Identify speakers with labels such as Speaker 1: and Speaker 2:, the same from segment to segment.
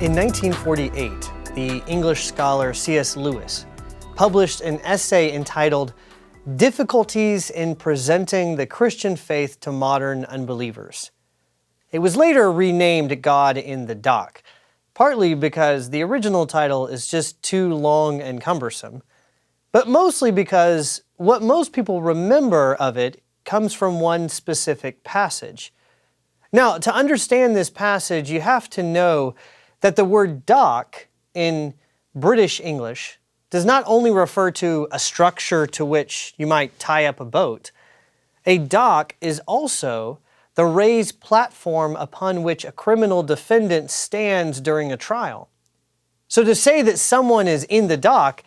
Speaker 1: In 1948, the English scholar C.S. Lewis published an essay entitled Difficulties in Presenting the Christian Faith to Modern Unbelievers. It was later renamed God in the Dock, partly because the original title is just too long and cumbersome, but mostly because what most people remember of it comes from one specific passage. Now, to understand this passage, you have to know that the word dock in British English does not only refer to a structure to which you might tie up a boat. A dock is also the raised platform upon which a criminal defendant stands during a trial. So to say that someone is in the dock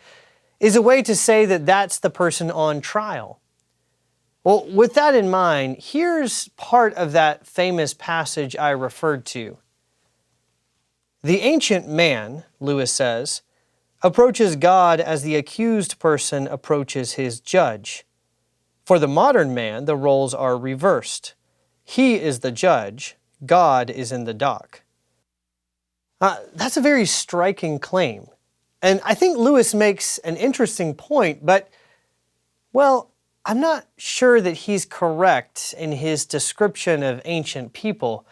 Speaker 1: is a way to say that that's the person on trial. Well, with that in mind, here's part of that famous passage I referred to. The ancient man, Lewis says, approaches God as the accused person approaches his judge. For the modern man, the roles are reversed. He is the judge, God is in the dock. That's a very striking claim. And I think Lewis makes an interesting point, but, well, I'm not sure that he's correct in his description of ancient people.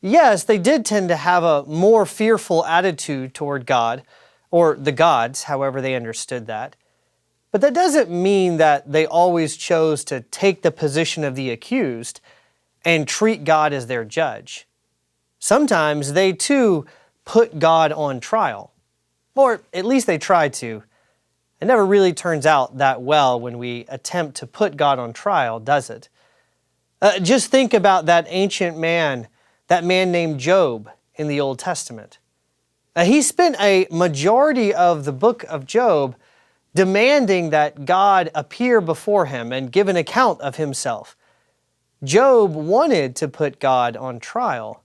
Speaker 1: Yes, they did tend to have a more fearful attitude toward God, or the gods, however they understood that. But that doesn't mean that they always chose to take the position of the accused and treat God as their judge. Sometimes they too put God on trial, or at least they try to. It never really turns out that well when we attempt to put God on trial, does it? Just think about that ancient man, that man named Job in the Old Testament. He spent a majority of the book of Job demanding that God appear before him and give an account of himself. Job wanted to put God on trial.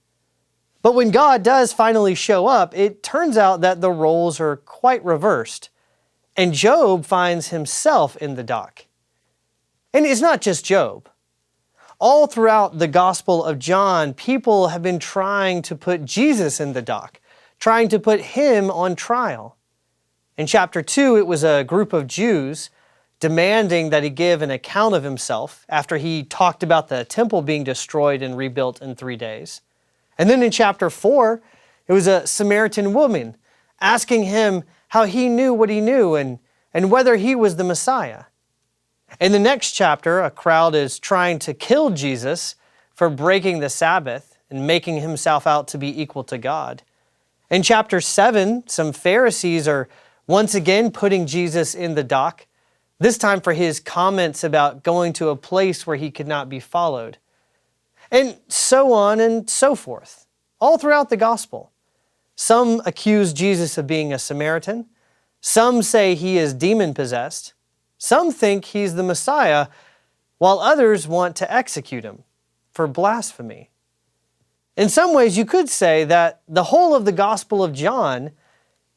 Speaker 1: But when God does finally show up, it turns out that the roles are quite reversed. And Job finds himself in the dock. And it's not just Job. All throughout the Gospel of John, people have been trying to put Jesus in the dock, trying to put him on trial. In chapter 2, it was a group of Jews demanding that he give an account of himself after he talked about the temple being destroyed and rebuilt in 3 days. And then in chapter 4, it was a Samaritan woman asking him how he knew what he knew and whether he was the Messiah. In the next chapter, a crowd is trying to kill Jesus for breaking the Sabbath and making himself out to be equal to God. In chapter 7, some Pharisees are once again putting Jesus in the dock, this time for his comments about going to a place where he could not be followed. And so on and so forth, all throughout the gospel. Some accuse Jesus of being a Samaritan. Some say he is demon-possessed. Some think he's the Messiah, while others want to execute him for blasphemy. In some ways, you could say that the whole of the Gospel of John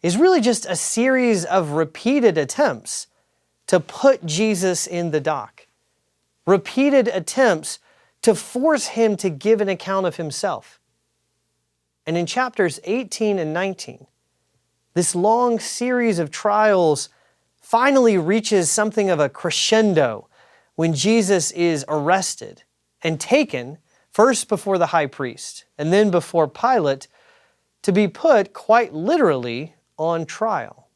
Speaker 1: is really just a series of repeated attempts to put Jesus in the dock. Repeated attempts to force him to give an account of himself. And in chapters 18 and 19, this long series of trials finally reaches something of a crescendo when Jesus is arrested and taken first before the high priest and then before Pilate to be put quite literally on trial.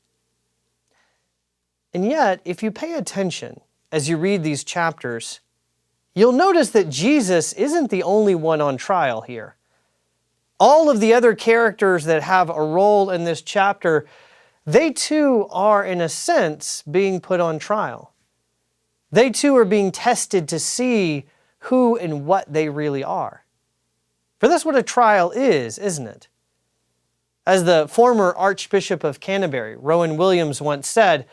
Speaker 1: And yet, if you pay attention as you read these chapters, you'll notice that Jesus isn't the only one on trial here. All of the other characters that have a role in this chapter, they too are, in a sense, being put on trial. They too are being tested to see who and what they really are. For that's what a trial is, isn't it? As the former Archbishop of Canterbury, Rowan Williams, once said,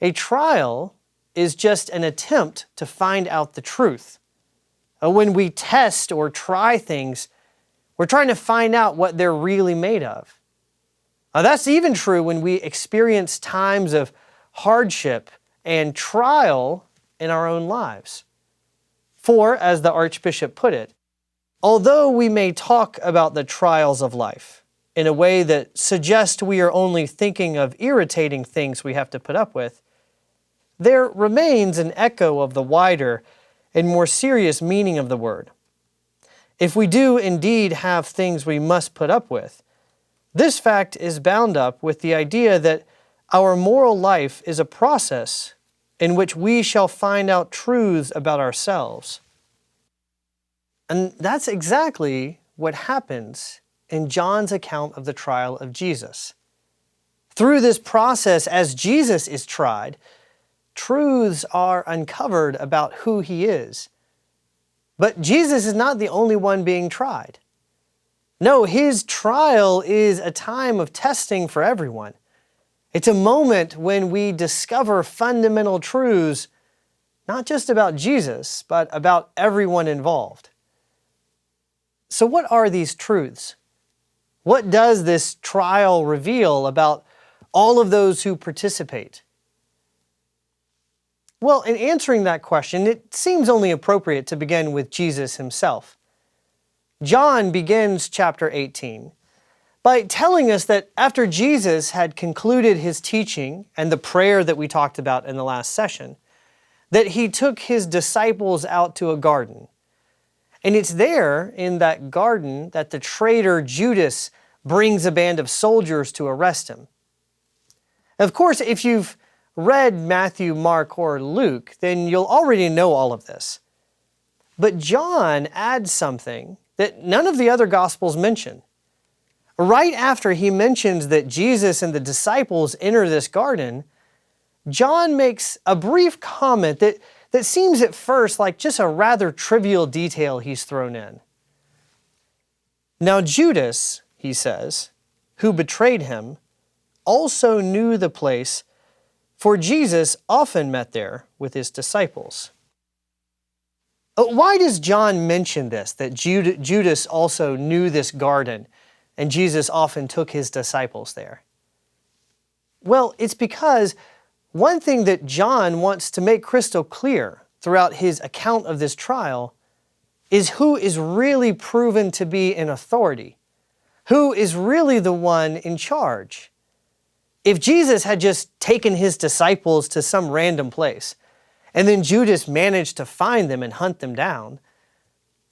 Speaker 1: a trial is just an attempt to find out the truth. When we test or try things, we're trying to find out what they're really made of. That's even true when we experience times of hardship and trial in our own lives. For, as the Archbishop put it, although we may talk about the trials of life in a way that suggests we are only thinking of irritating things we have to put up with, there remains an echo of the wider and more serious meaning of the word. If we do indeed have things we must put up with, this fact is bound up with the idea that our moral life is a process in which we shall find out truths about ourselves. And that's exactly what happens in John's account of the trial of Jesus. Through this process, as Jesus is tried, truths are uncovered about who he is. But Jesus is not the only one being tried. No, his trial is a time of testing for everyone. It's a moment when we discover fundamental truths, not just about Jesus, but about everyone involved. So what are these truths? What does this trial reveal about all of those who participate? Well, in answering that question, it seems only appropriate to begin with Jesus himself. John begins chapter 18 by telling us that after Jesus had concluded his teaching and the prayer that we talked about in the last session, that he took his disciples out to a garden. And it's there, in that garden, that the traitor Judas brings a band of soldiers to arrest him. Of course, if you've read Matthew, Mark, or Luke, then you'll already know all of this. But John adds something that none of the other Gospels mention. Right after he mentions that Jesus and the disciples enter this garden, John makes a brief comment that seems at first like just a rather trivial detail he's thrown in. Now Judas, he says, who betrayed him, also knew the place, for Jesus often met there with his disciples. Why does John mention this, that Judas also knew this garden and Jesus often took his disciples there? Well, it's because one thing that John wants to make crystal clear throughout his account of this trial is who is really proven to be in authority, who is really the one in charge. If Jesus had just taken his disciples to some random place, and then Judas managed to find them and hunt them down,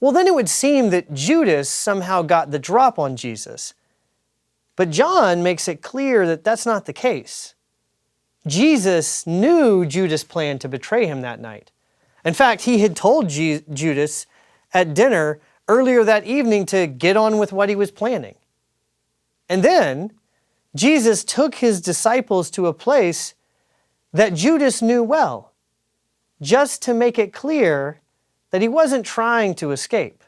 Speaker 1: well, then it would seem that Judas somehow got the drop on Jesus. But John makes it clear that that's not the case. Jesus knew Judas planned to betray him that night. In fact, he had told Judas at dinner earlier that evening to get on with what he was planning. And then Jesus took his disciples to a place that Judas knew well, just to make it clear that he wasn't trying to escape.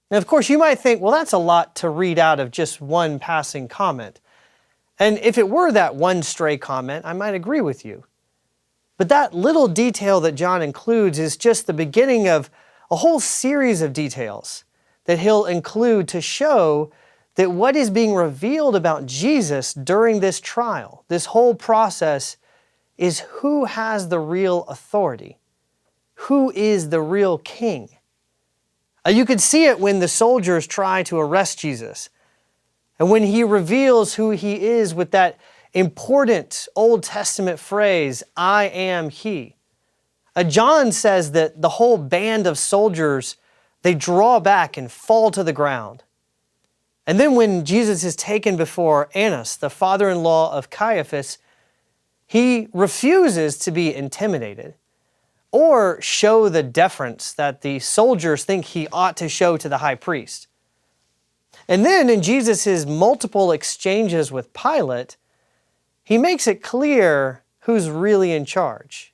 Speaker 1: Now, of course, you might think, well, that's a lot to read out of just one passing comment. And if it were that one stray comment, I might agree with you. But that little detail that John includes is just the beginning of a whole series of details that he'll include to show that what is being revealed about Jesus during this trial, this whole process, is who has the real authority, who is the real king. You could see it when the soldiers try to arrest Jesus, and when he reveals who he is with that important Old Testament phrase, "I am he." John says that the whole band of soldiers, they draw back and fall to the ground. And then when Jesus is taken before Annas, the father-in-law of Caiaphas, he refuses to be intimidated or show the deference that the soldiers think he ought to show to the high priest. And then in Jesus' multiple exchanges with Pilate, he makes it clear who's really in charge.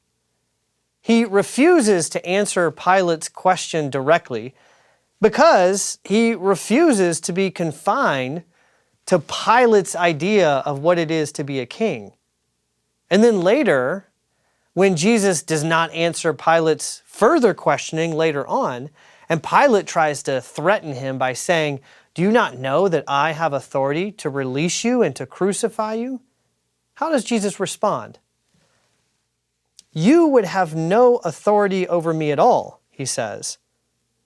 Speaker 1: He refuses to answer Pilate's question directly because he refuses to be confined to Pilate's idea of what it is to be a king. And then later, when Jesus does not answer Pilate's further questioning later on, and Pilate tries to threaten him by saying, "Do you not know that I have authority to release you and to crucify you?" How does Jesus respond? "You would have no authority over me at all," he says,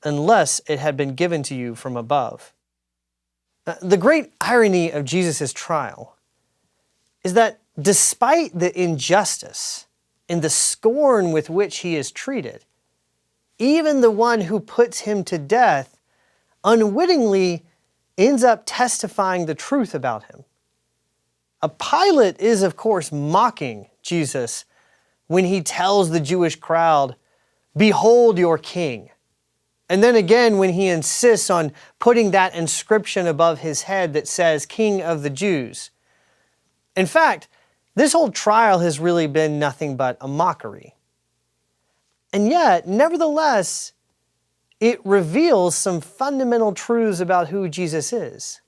Speaker 1: "unless it had been given to you from above." The great irony of Jesus' trial is that despite the injustice and the scorn with which he is treated, even the one who puts him to death unwittingly ends up testifying the truth about him. Pilate is, of course, mocking Jesus when he tells the Jewish crowd, "Behold your king." And then again when he insists on putting that inscription above his head that says, "King of the Jews." In fact, this whole trial has really been nothing but a mockery. And yet, nevertheless, it reveals some fundamental truths about who Jesus is.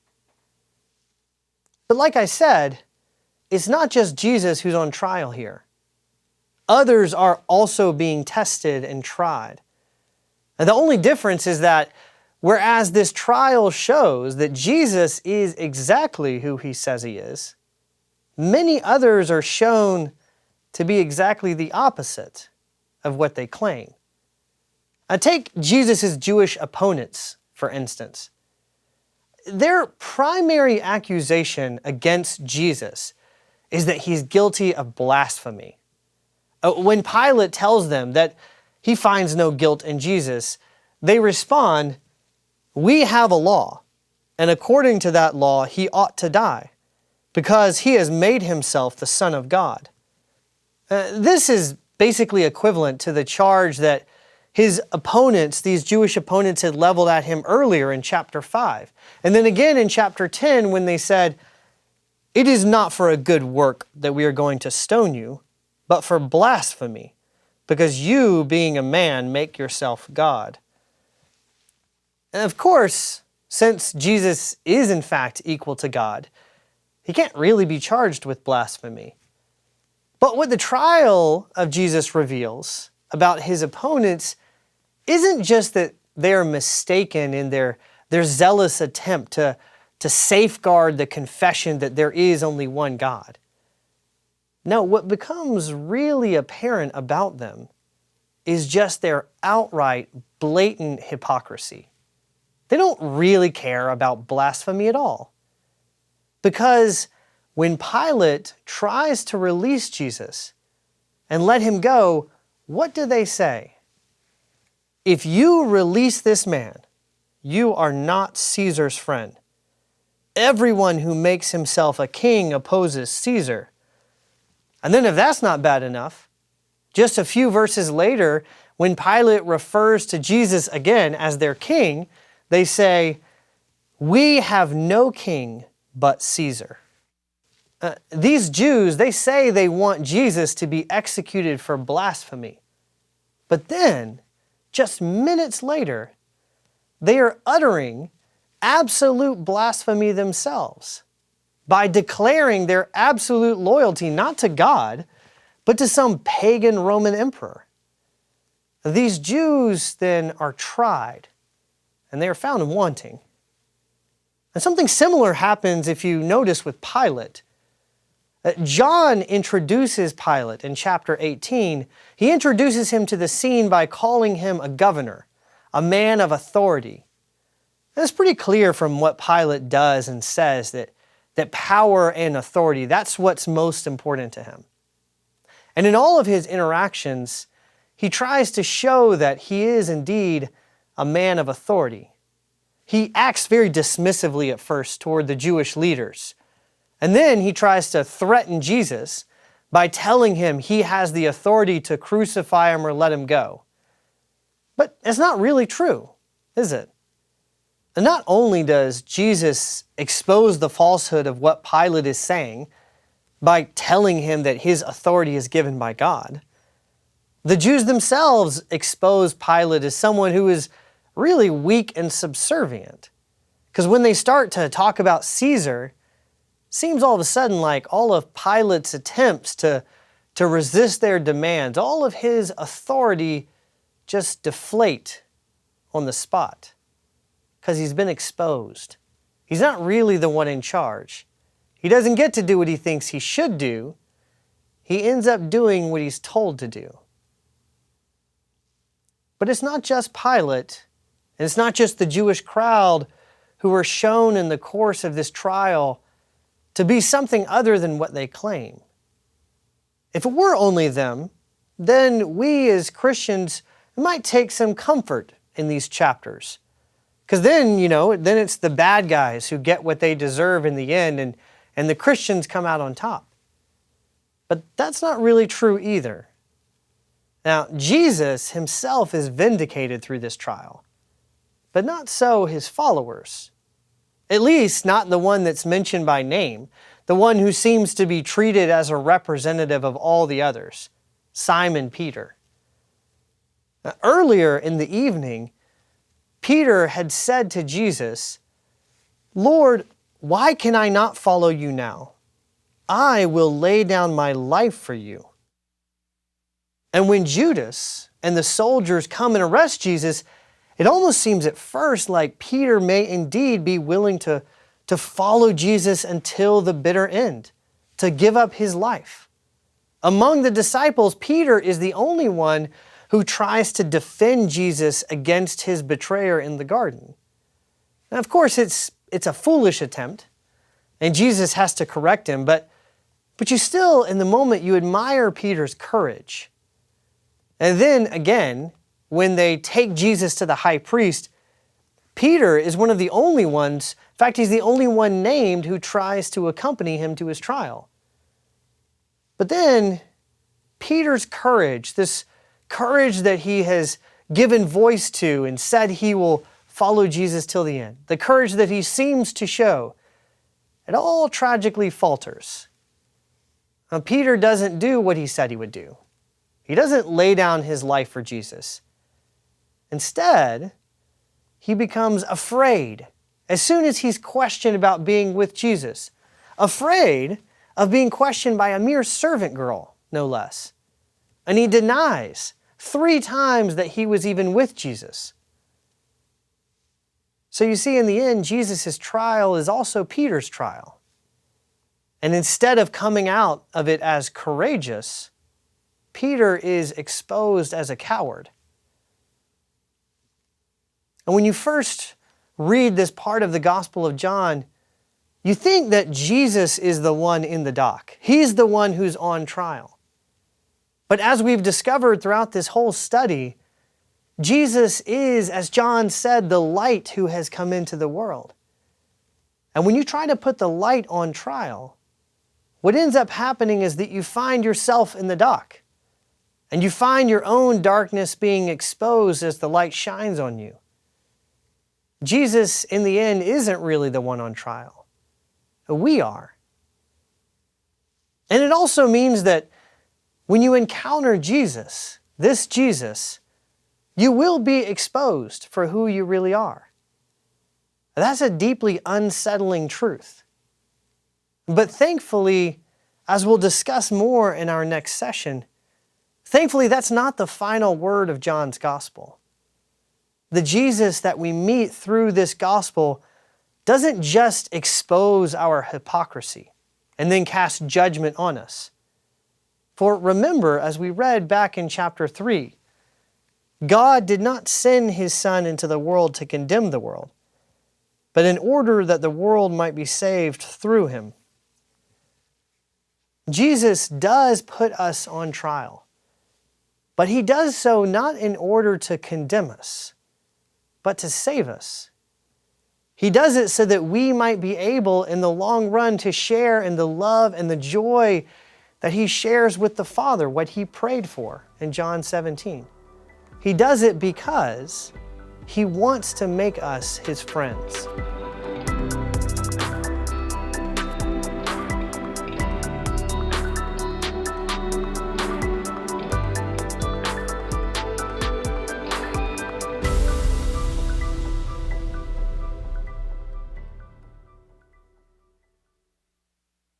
Speaker 1: But like I said, it's not just Jesus who's on trial here. Others are also being tested and tried. And the only difference is that whereas this trial shows that Jesus is exactly who he says he is, many others are shown to be exactly the opposite of what they claim. Take Jesus' Jewish opponents, for instance. Their primary accusation against Jesus is that he's guilty of blasphemy. When Pilate tells them that he finds no guilt in Jesus, they respond, "We have a law, and according to that law, he ought to die, because he has made himself the Son of God." This is basically equivalent to the charge that his opponents, these Jewish opponents, had leveled at him earlier in chapter 5. And then again in chapter 10 when they said, "It is not for a good work that we are going to stone you, but for blasphemy, because you, being a man, make yourself God." And of course, since Jesus is in fact equal to God, he can't really be charged with blasphemy. But what the trial of Jesus reveals about his opponents isn't just that they are mistaken in their zealous attempt to safeguard the confession that there is only one God. No, what becomes really apparent about them is just their outright, blatant hypocrisy. They don't really care about blasphemy at all. Because when Pilate tries to release Jesus and let him go, what do they say? "If you release this man, you are not Caesar's friend. Everyone who makes himself a king opposes Caesar." And then if that's not bad enough, just a few verses later, when Pilate refers to Jesus again as their king, they say, "We have no king but Caesar." These Jews, they say they want Jesus to be executed for blasphemy. But then, just minutes later, they are uttering absolute blasphemy themselves by declaring their absolute loyalty not to God, but to some pagan Roman emperor. These Jews then are tried, and they are found wanting. And something similar happens if you notice with Pilate. John introduces Pilate in chapter 18. He introduces him to the scene by calling him a governor, a man of authority. And it's pretty clear from what Pilate does and says that power and authority, that's what's most important to him. And in all of his interactions, he tries to show that he is indeed a man of authority. He acts very dismissively at first toward the Jewish leaders. And then he tries to threaten Jesus by telling him he has the authority to crucify him or let him go. But it's not really true, is it? And not only does Jesus expose the falsehood of what Pilate is saying by telling him that his authority is given by God, the Jews themselves expose Pilate as someone who is really weak and subservient. Because when they start to talk about Caesar, it seems all of a sudden like all of Pilate's attempts to resist their demands, all of his authority just deflate on the spot. Because he's been exposed. He's not really the one in charge. He doesn't get to do what he thinks he should do. He ends up doing what he's told to do. But it's not just Pilate, and it's not just the Jewish crowd who are shown in the course of this trial to be something other than what they claim. If it were only them, then we as Christians might take some comfort in these chapters. Because then, then it's the bad guys who get what they deserve in the end, and the Christians come out on top. But that's not really true either. Now, Jesus himself is vindicated through this trial, but not so his followers. At least not the one that's mentioned by name, the one who seems to be treated as a representative of all the others, Simon Peter. Now, earlier in the evening, Peter had said to Jesus, "Lord, why can I not follow you now? I will lay down my life for you." And when Judas and the soldiers come and arrest Jesus, it almost seems at first like Peter may indeed be willing to follow Jesus until the bitter end, to give up his life. Among the disciples, Peter is the only one who tries to defend Jesus against his betrayer in the garden. And of course, it's a foolish attempt, and Jesus has to correct him, but you still, in the moment, you admire Peter's courage. And then again, when they take Jesus to the high priest, Peter is one of the only ones, in fact, he's the only one named who tries to accompany him to his trial. But then, Peter's courage, this courage that he has given voice to and said he will follow Jesus till the end, the courage that he seems to show, it all tragically falters. Now, Peter doesn't do what he said he would do. He doesn't lay down his life for Jesus. Instead, he becomes afraid as soon as he's questioned about being with Jesus, afraid of being questioned by a mere servant girl, no less. And he denies 3 times that he was even with Jesus. So you see, in the end, Jesus' trial is also Peter's trial. And instead of coming out of it as courageous, Peter is exposed as a coward. And when you first read this part of the Gospel of John, you think that Jesus is the one in the dock. He's the one who's on trial. But as we've discovered throughout this whole study, Jesus is, as John said, the light who has come into the world. And when you try to put the light on trial, what ends up happening is that you find yourself in the dock, and you find your own darkness being exposed as the light shines on you. Jesus, in the end, isn't really the one on trial. We are. And it also means that when you encounter Jesus, this Jesus, you will be exposed for who you really are. That's a deeply unsettling truth. But thankfully, as we'll discuss more in our next session, thankfully that's not the final word of John's gospel. The Jesus that we meet through this gospel doesn't just expose our hypocrisy and then cast judgment on us. For remember, as we read back in chapter 3, God did not send his Son into the world to condemn the world, but in order that the world might be saved through him. Jesus does put us on trial, but he does so not in order to condemn us, but to save us. He does it so that we might be able in the long run to share in the love and the joy that he shares with the Father, what he prayed for in John 17. He does it because he wants to make us his friends.